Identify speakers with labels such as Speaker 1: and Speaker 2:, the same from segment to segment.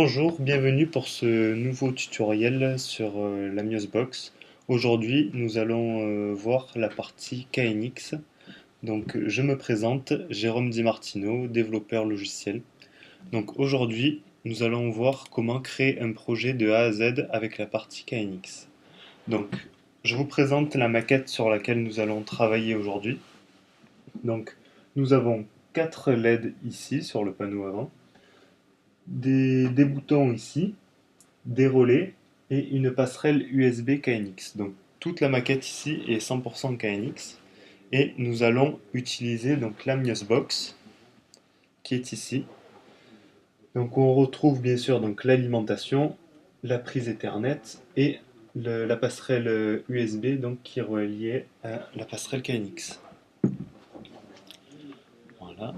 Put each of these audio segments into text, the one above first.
Speaker 1: Bonjour, bienvenue pour ce nouveau tutoriel sur l'Amiosbox. Aujourd'hui, nous allons voir la partie KNX. Donc, je me présente, Jérôme Di Martino, développeur logiciel. Donc, aujourd'hui, nous allons voir comment créer un projet de A à Z avec la partie KNX. Donc, je vous présente la maquette sur laquelle nous allons travailler aujourd'hui. Donc, nous avons 4 LED ici sur le panneau avant, des boutons ici, des relais et une passerelle USB KNX. Donc toute la maquette ici est 100% KNX et nous allons utiliser donc l'Amiosbox qui est ici. Donc on retrouve bien sûr donc l'alimentation, la prise Ethernet et la passerelle USB donc qui est reliée à la passerelle KNX. Voilà.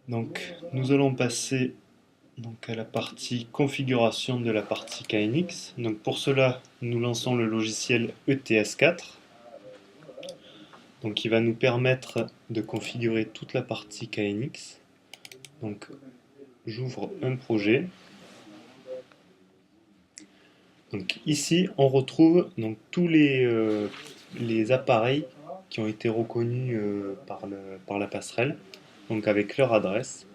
Speaker 1: Donc nous allons passer à la partie configuration de la partie KNX. Donc pour cela, nous lançons le logiciel ETS4. Donc qui va nous permettre de configurer toute la partie KNX. Donc j'ouvre un projet. Donc ici, on retrouve donc tous les appareils qui ont été reconnus par la passerelle, donc avec leur adresse.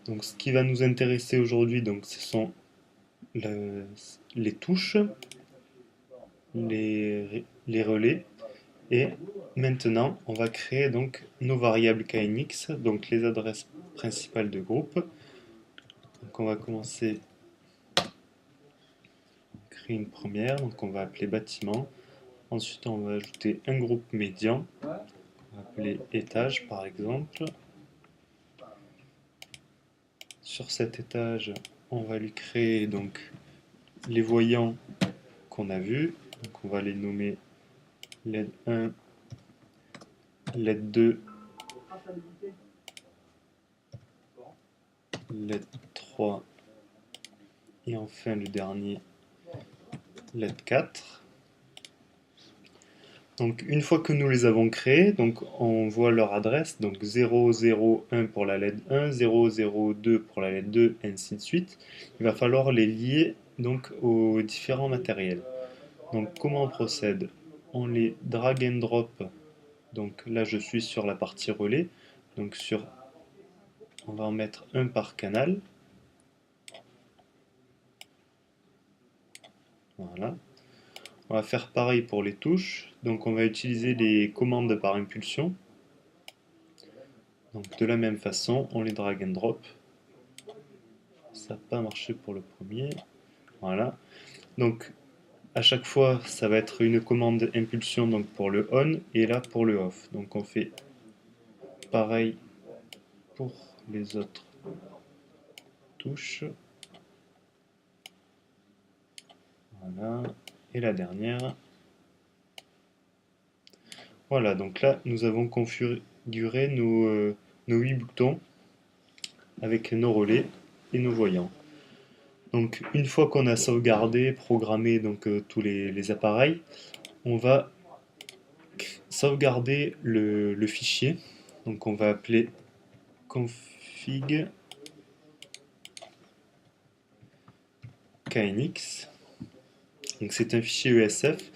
Speaker 1: Donc ce qui va nous intéresser aujourd'hui, donc ce sont les touches, les relais. Et maintenant, on va créer donc nos variables KNX, donc les adresses principales de groupe. Donc on va commencer à créer une première, donc on va appeler bâtiment. Ensuite, on va ajouter un groupe médian, on va appeler étage par exemple. Sur cet étage, on va lui créer donc les voyants qu'on a vus. Donc on va les nommer LED 1, LED 2, LED 3 et enfin le dernier LED 4. Donc une fois que nous les avons créés, donc on voit leur adresse, donc 001 pour la LED 1, 002 pour la LED 2, et ainsi de suite. Il va falloir les lier donc aux différents matériels. Donc comment on procède? On les drag and drop. Donc là je suis sur la partie relais. Donc on va en mettre un par canal. Voilà. On va faire pareil pour les touches. Donc on va utiliser les commandes par impulsion. Donc de la même façon, on les drag and drop. Ça n'a pas marché pour le premier. Voilà. Donc à chaque fois, ça va être une commande impulsion donc pour le on et là pour le off. Donc on fait pareil pour les autres touches. Voilà. Et la dernière. Voilà, donc là, nous avons configuré nos 8 boutons avec nos relais et nos voyants. Donc une fois qu'on a sauvegardé, programmé donc, tous les appareils, on va sauvegarder le fichier. Donc on va appeler config KNX. Donc c'est un fichier ESF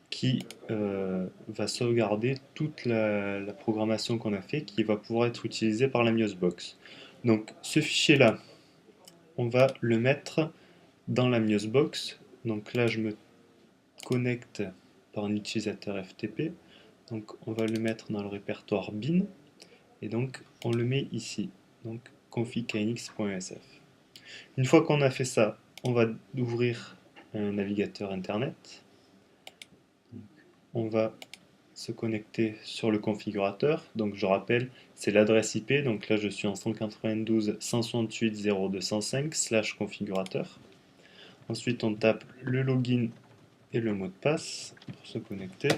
Speaker 1: qui va sauvegarder toute la programmation qu'on a fait, qui va pouvoir être utilisée par la Miosbox. Donc ce fichier-là, on va le mettre dans la Miosbox. Donc là, je me connecte par un utilisateur FTP. Donc on va le mettre dans le répertoire bin. Et donc on le met ici. Donc config.knx.esf. Une fois qu'on a fait ça, on va ouvrir un navigateur internet. On va se connecter sur le configurateur. Donc je rappelle, c'est l'adresse IP. Donc là, je suis en 192.168.0.205/configurateur. Ensuite, on tape le login et le mot de passe pour se connecter.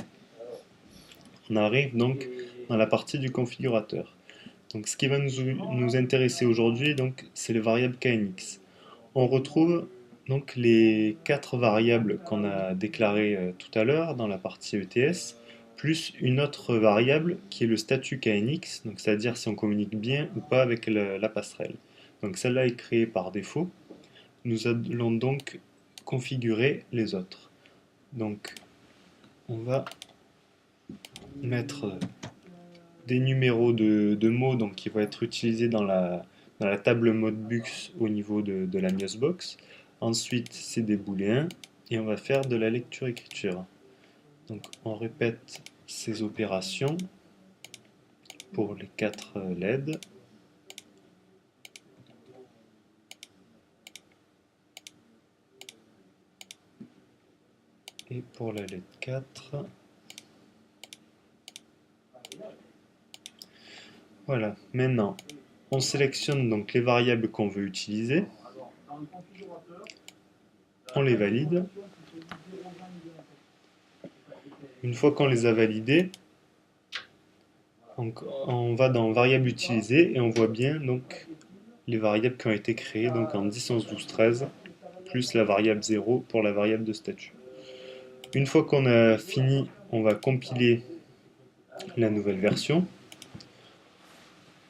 Speaker 1: On arrive donc dans la partie du configurateur. Donc ce qui va nous intéresser aujourd'hui, c'est les variables KNX. On retrouve donc les 4 variables qu'on a déclarées tout à l'heure dans la partie ETS, plus une autre variable qui est le statut KNX, donc c'est-à-dire si on communique bien ou pas avec la passerelle. Donc celle-là est créée par défaut. Nous allons donc configurer les autres. Donc on va mettre des numéros de mots donc, qui vont être utilisés dans la table Modbus au niveau de la MIOSBox. Ensuite, c'est des booléens et on va faire de la lecture-écriture. Donc on répète ces opérations pour les 4 LED. Et pour la LED 4, voilà. Maintenant, on sélectionne donc les variables qu'on veut utiliser. On les valide. Une fois qu'on les a validées, on va dans variables utilisées et on voit bien donc les variables qui ont été créées donc en 10, 11, 12, 13 plus la variable 0 pour la variable de statut. Une fois qu'on a fini, on va compiler la nouvelle version.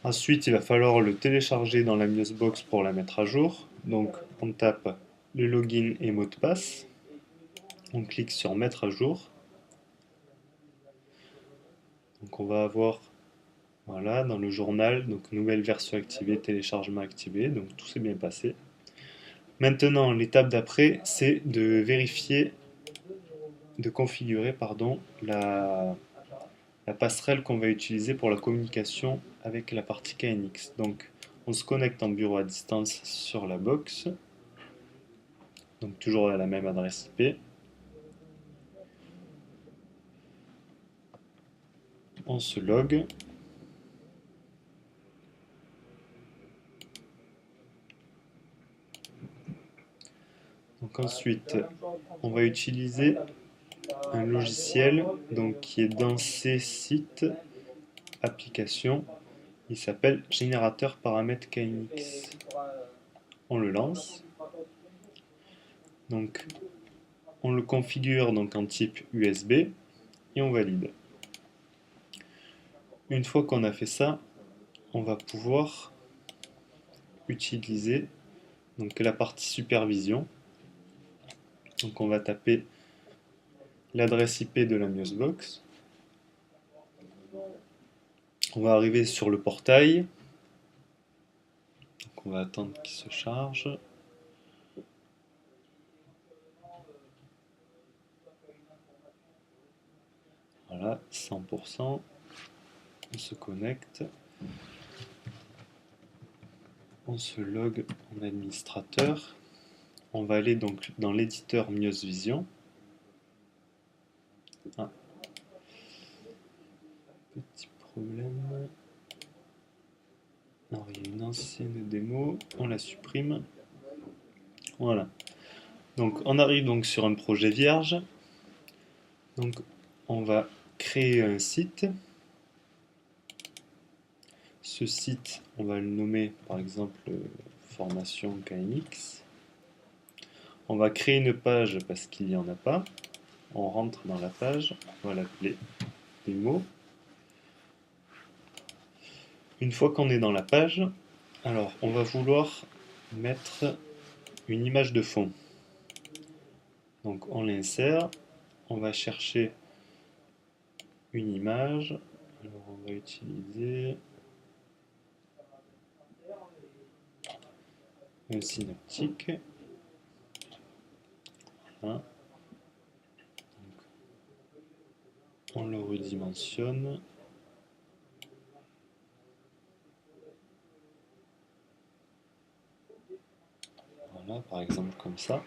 Speaker 1: Ensuite, il va falloir le télécharger dans la MIOSBox pour la mettre à jour. Donc, on tape le login et mot de passe. On clique sur mettre à jour. Donc, on va avoir, voilà, dans le journal, donc nouvelle version activée, téléchargement activé. Donc, tout s'est bien passé. Maintenant, l'étape d'après, c'est de vérifier, de configurer, pardon, la passerelle qu'on va utiliser pour la communication avec la partie KNX. Donc, on se connecte en bureau à distance sur la box. Donc, toujours à la même adresse IP. On se log. Donc ensuite, on va utiliser un logiciel donc, qui est dans ces sites applications. Il s'appelle générateur paramètres KNX. On le lance. Donc, on le configure donc, en type USB et on valide. Une fois qu'on a fait ça, on va pouvoir utiliser donc, la partie supervision. Donc on va taper l'adresse IP de la MIOSBox. On va arriver sur le portail. Donc on va attendre qu'il se charge. Voilà, 100%. On se connecte. On se log en administrateur. On va aller donc dans l'éditeur MIOS Vision. Ah. Petit problème. Alors, il y a une ancienne démo. On la supprime. Voilà. Donc on arrive donc sur un projet vierge. Donc on va créer un site. Ce site, on va le nommer par exemple formation KNX. On va créer une page parce qu'il n'y en a pas. On rentre dans la page, on va l'appeler démo. Une fois qu'on est dans la page, alors on va vouloir mettre une image de fond. Donc on l'insère, on va chercher une image. Alors on va utiliser un synoptique. Voilà. Donc, on le redimensionne. Voilà, par exemple comme ça.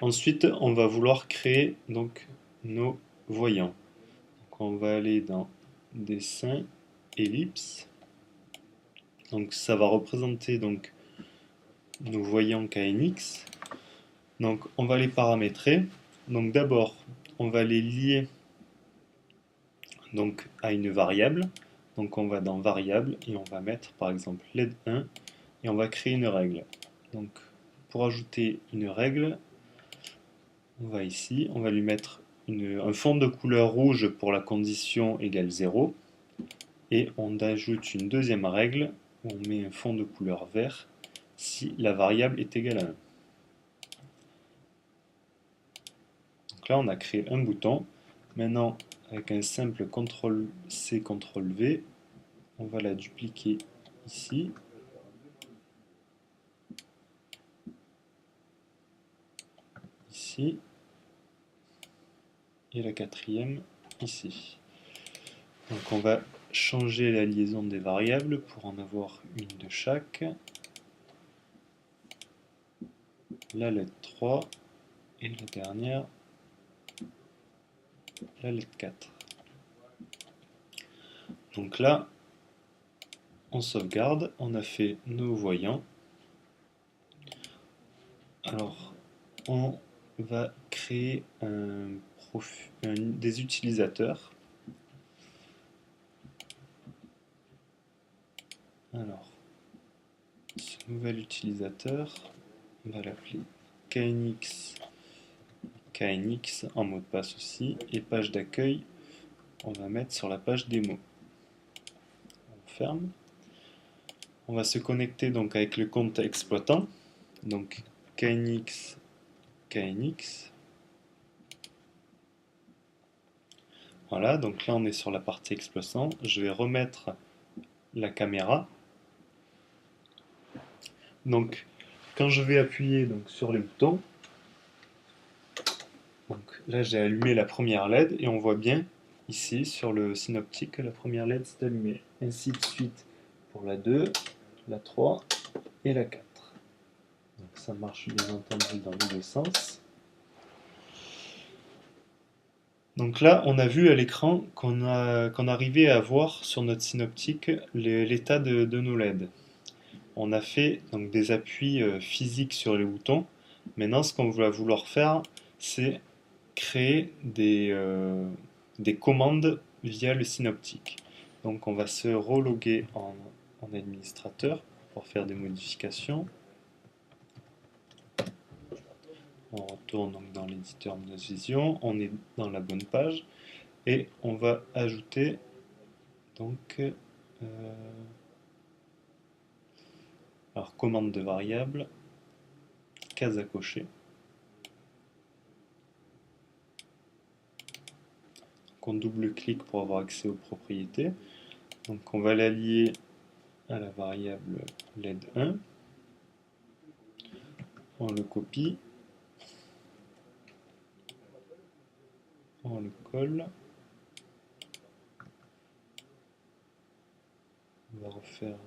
Speaker 1: Ensuite, on va vouloir créer donc nos voyants. Donc, on va aller dans dessin, ellipse. Donc ça va représenter donc nos voyants KNX. Donc on va les paramétrer. Donc d'abord, on va les lier donc à une variable. Donc on va dans variable et on va mettre par exemple LED 1 et on va créer une règle. Donc pour ajouter une règle, on va ici, on va lui mettre un fond de couleur rouge pour la condition égale 0 et on ajoute une deuxième règle on met un fond de couleur vert si la variable est égale à 1. Donc là, on a créé un bouton. Maintenant, avec un simple CTRL-C, CTRL-V, on va la dupliquer ici. Ici. Et la quatrième ici. Donc on va changer la liaison des variables pour en avoir une de chaque. La lettre 3 et la dernière, la lettre 4. Donc là, on sauvegarde, on a fait nos voyants. Alors, on va créer des utilisateurs. Alors, ce nouvel utilisateur, on va l'appeler KNX en mot de passe aussi, et page d'accueil, on va mettre sur la page démo. On ferme. On va se connecter donc avec le compte exploitant, donc KNX. Voilà, donc là on est sur la partie exploitant. Je vais remettre la caméra. Donc quand je vais appuyer donc, sur les boutons, donc là j'ai allumé la première LED et on voit bien ici sur le synoptique que la première LED s'est allumée. Ainsi de suite pour la 2, la 3 et la 4. Donc ça marche bien entendu dans les deux sens. Donc là, on a vu à l'écran qu'on arrivait à voir sur notre synoptique l'état de nos LED. On a fait donc, des appuis physiques sur les boutons. Maintenant, ce qu'on va vouloir faire, c'est créer des commandes via le synoptique. Donc on va se reloguer en administrateur pour faire des modifications. On retourne donc dans l'éditeur Windows Vision, on est dans la bonne page et on va ajouter donc alors commande de variable, case à cocher. Donc on double-clique pour avoir accès aux propriétés. Donc on va l'allier à la variable LED1. On le copie. On le colle. On va refaire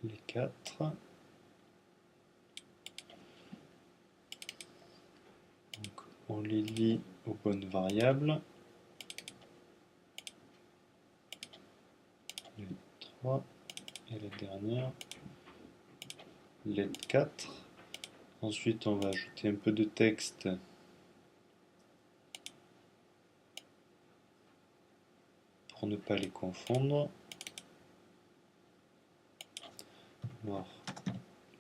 Speaker 1: les 4. Donc on les lie aux bonnes variables. Les 3 et la dernière, LED 4. Ensuite on va ajouter un peu de texte pour ne pas les confondre. Alors,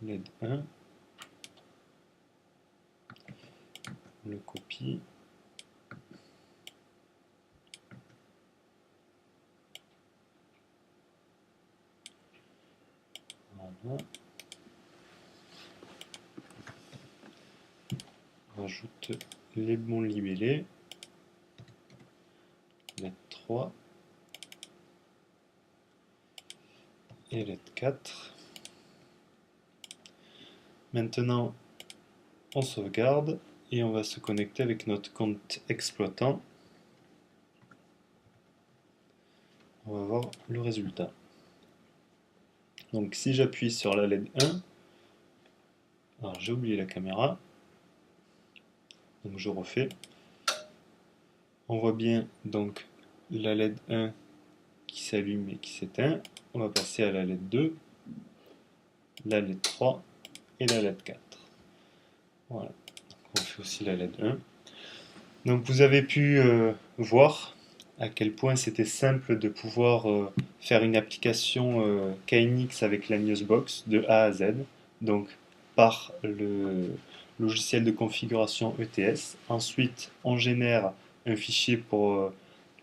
Speaker 1: LED 1, on le copie. Voilà. On rajoute les bons libellés. LED 3 et LED 4. Maintenant, on sauvegarde et on va se connecter avec notre compte exploitant. On va voir le résultat. Donc si j'appuie sur la LED 1, alors j'ai oublié la caméra, donc je refais. On voit bien donc la LED 1 qui s'allume et qui s'éteint. On va passer à la LED 2, la LED 3 et la LED 4. Voilà. On fait aussi la LED 1. Donc vous avez pu voir à quel point c'était simple de pouvoir faire une application KNX avec la Box de A à Z. Donc par le logiciel de configuration ETS. Ensuite, on génère un fichier pour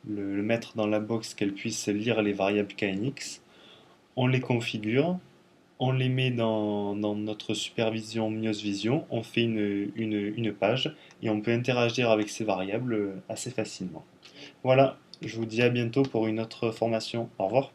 Speaker 1: le mettre dans la box qu'elle puisse lire les variables KNX. on les configure, on les met dans notre supervision Mios Vision, on fait une page et on peut interagir avec ces variables assez facilement. Voilà, je vous dis à bientôt pour une autre formation. Au revoir.